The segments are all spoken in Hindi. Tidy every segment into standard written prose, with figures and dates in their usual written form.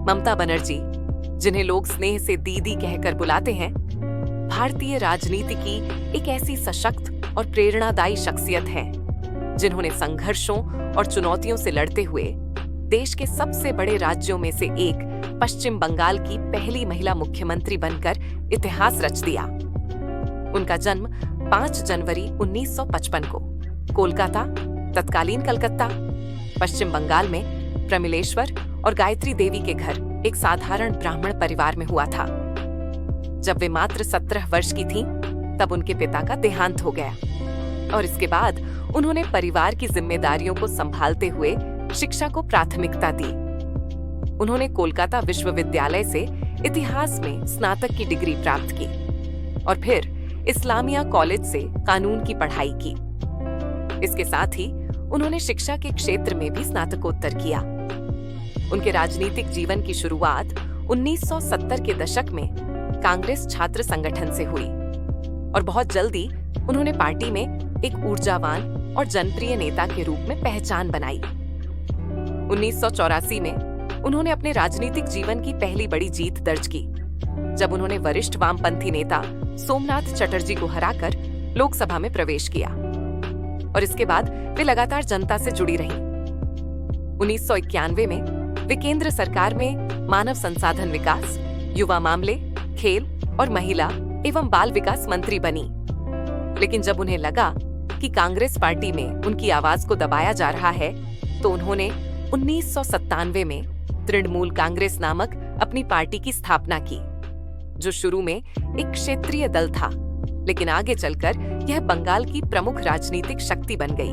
ममता बनर्जी, जिन्हें लोग स्नेह से दीदी कहकर बुलाते हैं, भारतीय राजनीति की एक ऐसी सशक्त और प्रेरणादायी शख्सियत है जिन्होंने संघर्षों और चुनौतियों से लड़ते हुए देश के सबसे बड़े राज्यों में से एक पश्चिम बंगाल की पहली महिला मुख्यमंत्री बनकर इतिहास रच दिया। उनका जन्म 5 जनवरी 1955 को कोलकाता, तत्कालीन कलकत्ता, पश्चिम बंगाल में प्रमिलेश्वर और गायत्री देवी के घर एक साधारण ब्राह्मण परिवार में हुआ था। जब वे मात्र 17 वर्ष की थीं, तब उनके पिता का देहांत हो गया और इसके बाद उन्होंने परिवार की जिम्मेदारियों को संभालते हुए शिक्षा को प्राथमिकता दी। उन्होंने कोलकाता विश्वविद्यालय से इतिहास में स्नातक की डिग्री प्राप्त की और फिर इस्लामिया कॉलेज से कानून की पढ़ाई की। इसके साथ ही उन्होंने शिक्षा के क्षेत्र में भी स्नातकोत्तर किया। उनके राजनीतिक जीवन की शुरुआत 1970 के दशक में कांग्रेस छात्र संगठन से हुई और बहुत जल्दी उन्होंने पार्टी में एक ऊर्जावान और जनप्रिय नेता के रूप में पहचान बनाई। 1984 में उन्होंने अपने राजनीतिक जीवन की पहली बड़ी जीत दर्ज की, जब उन्होंने वरिष्ठ वामपंथी नेता सोमनाथ चटर्जी को हराकर लोकसभा में प्रवेश किया और इसके बाद वे लगातार जनता से जुड़ी रहीं। 1991 में वे केंद्र सरकार में मानव संसाधन विकास, युवा मामले, खेल और महिला एवं बाल विकास मंत्री बनी। लेकिन जब उन्हें लगा कि कांग्रेस पार्टी में उनकी आवाज को दबाया जा रहा है, तो उन्होंने 1997 में तृणमूल कांग्रेस नामक अपनी पार्टी की स्थापना की, जो शुरू में एक क्षेत्रीय दल था, लेकिन आगे चलकर यह बंगाल की प्रमुख राजनीतिक शक्ति बन गई।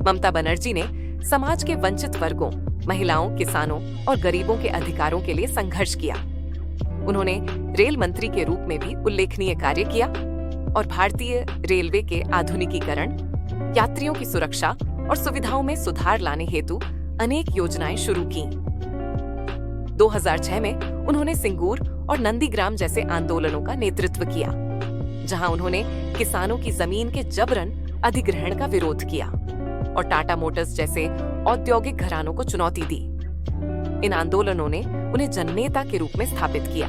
ममता बनर्जी ने समाज के वंचित वर्गों, महिलाओं, किसानों और गरीबों के अधिकारों के लिए संघर्ष किया। उन्होंने रेल मंत्री के रूप में भी उल्लेखनीय कार्य किया और भारतीय रेलवे के आधुनिकीकरण, यात्रियों की सुरक्षा और सुविधाओं में सुधार लाने हेतु अनेक योजनाएं शुरू की। 2006 में उन्होंने सिंगूर और नंदीग्राम जैसे आंदोलनों का नेतृत्व किया, जहां उन्होंने किसानों की जमीन के जबरन अधिग्रहण का विरोध किया और टाटा मोटर्स जैसे औद्योगिक घरानों को चुनौती दी। इन आंदोलनों ने उन्हें जननेता के रूप में स्थापित किया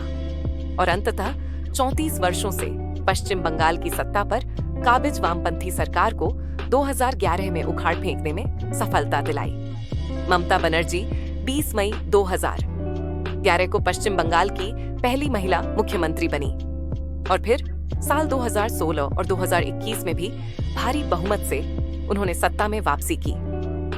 और अंततः 34 वर्षों से पश्चिम बंगाल की सत्ता पर काबिज वामपंथी सरकार को 2011 में उखाड़ फेंकने में सफलता दिलाई। ममता बनर्जी 20 मई 2011 को पश्चिम बंगाल की पहली महिला मुख्यमंत्री बनी और फिर साल 2016 और 2021 में भी भारी बहुमत से उन्होंने सत्ता में वापसी की,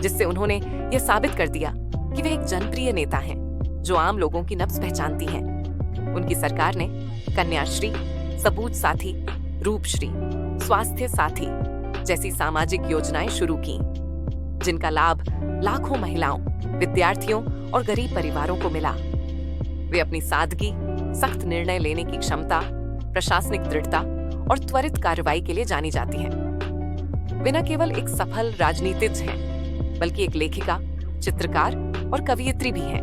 जिससे उन्होंने यह साबित कर दिया कि वे एक जनप्रिय नेता हैं जो आम लोगों की नब्ज पहचानती हैं। उनकी सरकार ने कन्याश्री, सबूत साथी, रूपश्री, स्वास्थ्य साथी जैसी सामाजिक योजनाएं शुरू की, जिनका लाभ लाखों महिलाओं, विद्यार्थियों और गरीब परिवारों को मिला। वे अपनी सादगी, सख्त निर्णय लेने की क्षमता, प्रशासनिक दृढ़ता और त्वरित कार्रवाई के लिए जानी जाती हैं। वे न केवल एक सफल राजनीतिज्ञ हैं, बल्कि एक लेखिका, चित्रकार और कवयित्री भी हैं।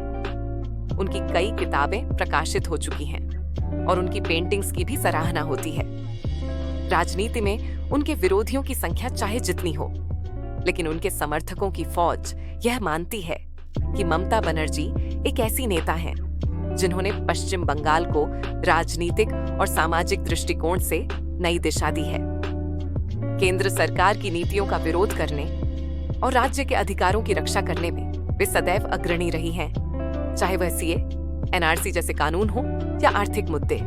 उनकी कई किताबें प्रकाशित हो चुकी हैं और उनकी पेंटिंग्स की भी सराहना होती है। राजनीति में उनके विरोधियों की संख्या चाहे जितनी हो, लेकिन उनके समर्थकों की फौज यह मानती है कि ममता बनर्जी एक ऐसी नेता हैं जिन्होंने पश्चिम बंगाल को राजनीतिक और सामाजिक दृष्टिकोण से नई दिशा दी है। केंद्र सरकार की नीतियों का विरोध करने और राज्य के अधिकारों की रक्षा करने में वे सदैव अग्रणी रही हैं, चाहे वह सीए, एनआरसी जैसे कानून हो या आर्थिक मुद्दे।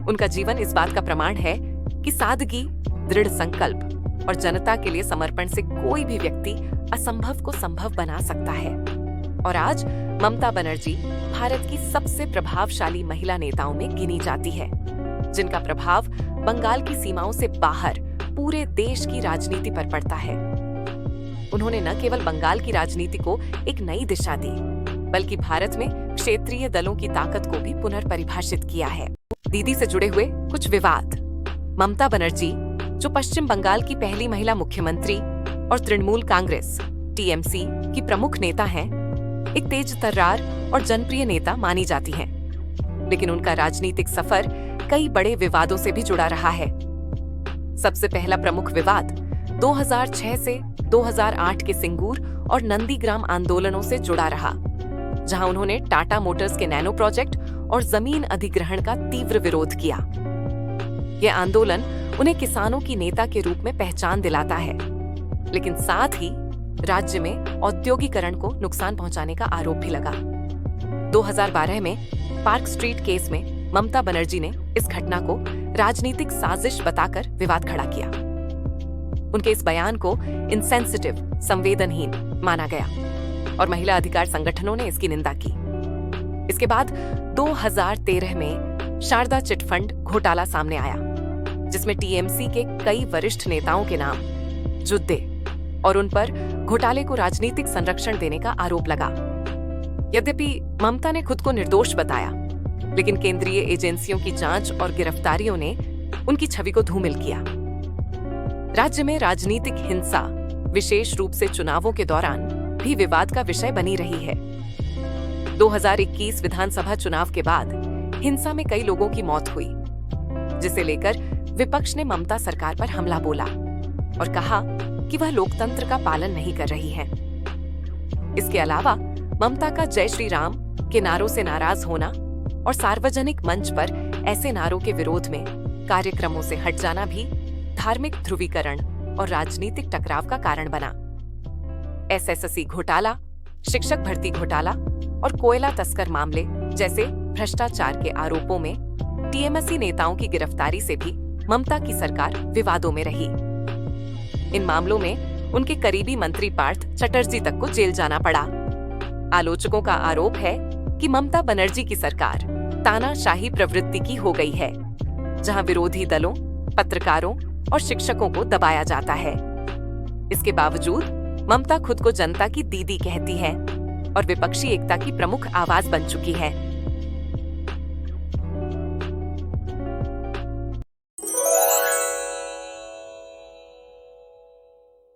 उनका जीवन इस बात का प्रमाण है कि सादगी, दृढ़ संकल्प और जनता के लिए समर्पण से कोई भी व्यक्ति असंभव को संभव बना सकता है। और आज ममता बनर्जी भारत की सबसे प्रभावशाली महिला नेताओं में गिनी जाती है, जिनका प्रभाव बंगाल की सीमाओं से बाहर पूरे देश की राजनीति पर पड़ता है। उन्होंने न केवल बंगाल की राजनीति को एक नई दिशा दी, बल्कि भारत में क्षेत्रीय दलों की ताकत को भी पुनर्परिभाषित किया है। दीदी से जुड़े हुए कुछ विवाद। ममता बनर्जी, जो पश्चिम बंगाल की पहली महिला मुख्यमंत्री और तृणमूल कांग्रेस (टीएमसी) की प्रमुख नेता हैं, एक तेज तर्रार और जनप्रिय नेता मानी जाती हैं। लेकिन उनका राजनीतिक सफर कई बड़े विवादों से भी जुड़ा रहा है। सबसे पहला प्रमुख विवाद 2006 से 2008 के सिंगूर और नंदीग्राम आंदोलनों से जुड़ा रहा, जहां उन्होंने टाटा मोटर्स के नैनो प्रोजेक्ट और जमीन अधिग्रहण का तीव्र विरोध किया। यह आंदोलन उन्हें किसानों की नेता के रूप में पहचान दिलाता है, लेकिन साथ ही राज्य में औद्योगिकरण को नुकसान पहुंचाने का आरोप भी लगा। 2012 में पार्क स्ट्रीट केस में ममता बनर्जी ने इस घटना को राजनीतिक साजिश बताकर विवाद खड़ा किया। उनके इस बयान को इनसेंसिटिव, संवेदनहीन माना गया और महिला अधिकार संगठनों ने इसकी निंदा की। इसके बाद 2013 में शारदा चिटफंड घोटाला सामने आया, जिसमें टीएमसी के कई वरिष्ठ नेताओं के नाम जुड़े और उन पर घोटाले को राजनीतिक संरक्षण देने का आरोप लगा। यद्यपि ममता ने खुद को निर्दोष बताया, लेकिन केंद्रीय एजेंसियों की जांच और गिरफ्तारियों ने उनकी छवि को धूमिल किया। राज्य में राजनीतिक हिंसा, विशेष रूप से चुनावों के दौरान, भी विवाद का विषय बनी रही है। 2021 विधानसभा चुनाव के बाद हिंसा में कई लोगों की मौत हुई, जिसे लेकर विपक्ष ने ममता सरकार पर हमला बोला और कहा कि वह लोकतंत्र का पालन नहीं कर रही है। इसके अलावा ममता का जय श्री राम के नारों से नाराज होना और सार्वजनिक मंच पर ऐसे नारों के विरोध में कार्यक्रमों से हट जाना भी धार्मिक ध्रुवीकरण और राजनीतिक टकराव का कारण बना। एसएससी घोटाला, शिक्षक भर्ती घोटाला और कोयला तस्कर मामले जैसे भ्रष्टाचार के आरोपों में टीएमसी नेताओं की गिरफ्तारी से भी ममता की सरकार विवादों में रही। इन मामलों में उनके करीबी मंत्री पार्थ चटर्जी तक को जेल जाना पड़ा। आलोचकों का आरोप है कि ममता बनर्जी की सरकार तानाशाही प्रवृत्ति की हो गई है, जहां विरोधी दलों, पत्रकारों और शिक्षकों को दबाया जाता है। इसके बावजूद ममता खुद को जनता की दीदी कहती है और विपक्षी एकता की प्रमुख आवाज बन चुकी है।